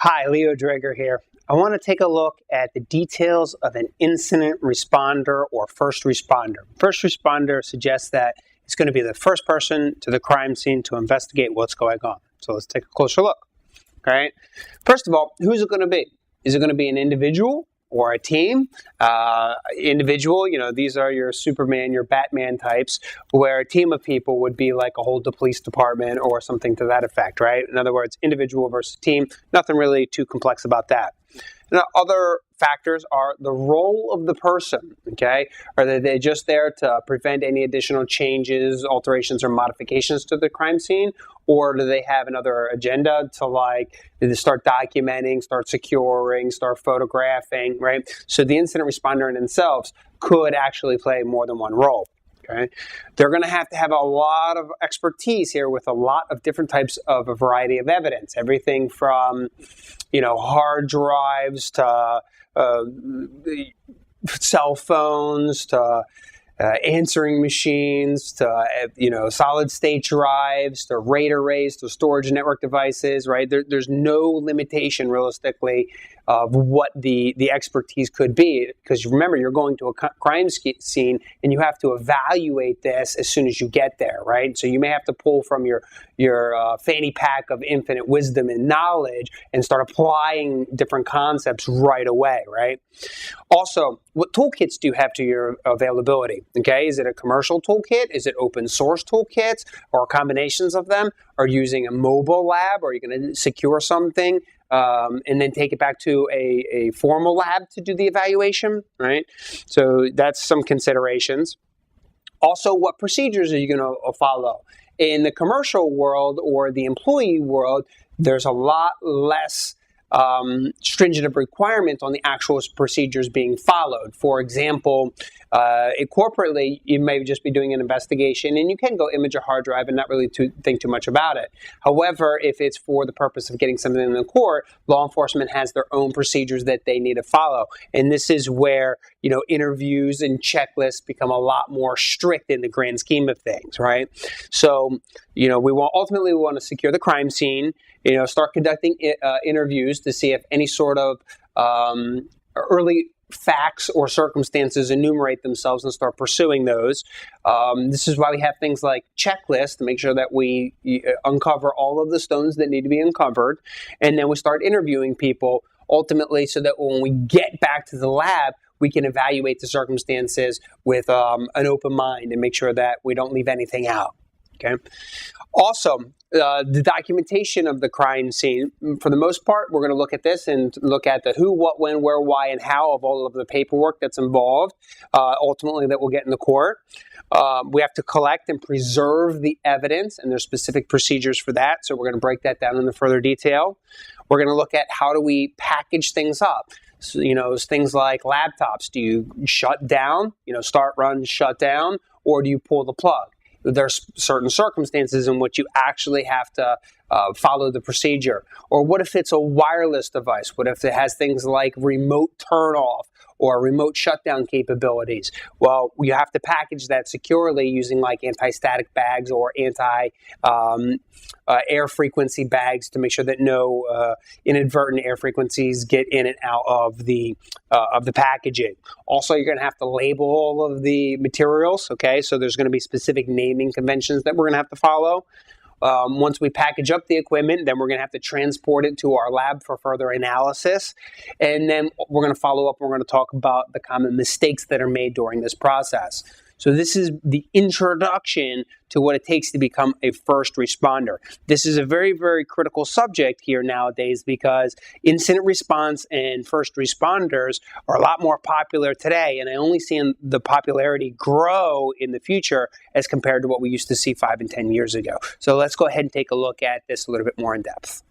Hi, Leo Drager here. I want to take a look at the details of an incident responder or first responder. First responder suggests that it's going to be the first person to the crime scene to investigate what's going on. So let's take a closer look. All right. First of all, who's it going to be? Is it going to be an individual or a team? Individual, these are your Superman, your Batman types, where a team of people would be like a whole police department or something to that effect, right? In other words, individual versus team, nothing really too complex about that. Now, other factors are the role of the person, okay? Are they just there to prevent any additional changes, alterations, or modifications to the crime scene? Or do they have another agenda to start documenting, start securing, start photographing, right? So the incident responder in themselves could actually play more than one role. Okay, they're going to have a lot of expertise here with a lot of different types of a variety of evidence. Everything from, hard drives to cell phones to answering machines to solid state drives to RAID arrays to storage network devices. Right, there's no limitation realistically of what the expertise could be, because remember, you're going to a crime scene and you have to evaluate this as soon as you get there, right? So you may have to pull from your fanny pack of infinite wisdom and knowledge and start applying different concepts right away, right? Also, what toolkits do you have to your availability? Okay, is it a commercial toolkit? Is it open source toolkits or combinations of them? Are you using a mobile lab? Are you going to secure something and then take it back to a formal lab to do the evaluation, right? So that's some considerations. Also, what procedures are you going to follow? In the commercial world or the employee world, there's a lot less stringent of requirements on the actual procedures being followed. For example, corporately, you may just be doing an investigation and you can go image a hard drive and not really think too much about it. However, if it's for the purpose of getting something in the court, law enforcement has their own procedures that they need to follow. And this is where, interviews and checklists become a lot more strict in the grand scheme of things, right? So, we want to secure the crime scene, start conducting interviews to see if any sort of early facts or circumstances enumerate themselves and start pursuing those. This is why we have things like checklists to make sure that we uncover all of the stones that need to be uncovered. And then we start interviewing people ultimately so that when we get back to the lab, we can evaluate the circumstances with an open mind and make sure that we don't leave anything out. Okay. Also, the documentation of the crime scene, for the most part, we're going to look at this and look at the who, what, when, where, why, and how of all of the paperwork that's involved, ultimately that we'll get in the court. We have to collect and preserve the evidence, and there's specific procedures for that, so we're going to break that down into further detail. We're going to look at how do we package things up. So, things like laptops. Do you shut down, start, run, shut down, or do you pull the plug? There's certain circumstances in which you actually have to follow the procedure. Or what if it's a wireless device? What if it has things like remote turn off or remote shutdown capabilities? Well, you have to package that securely using like anti-static bags or air frequency bags to make sure that no inadvertent air frequencies get in and out of the packaging. Also, you're going to have to label all of the materials, okay? So there's going to be specific naming conventions that we're going to have to follow. Once we package up the equipment, then we're going to have to transport it to our lab for further analysis. And then we're going to follow up. We're going to talk about the common mistakes that are made during this process. So this is the introduction to what it takes to become a first responder. This is a very, very critical subject here nowadays because incident response and first responders are a lot more popular today, and I only see the popularity grow in the future as compared to what we used to see 5 and 10 years ago. So let's go ahead and take a look at this a little bit more in depth.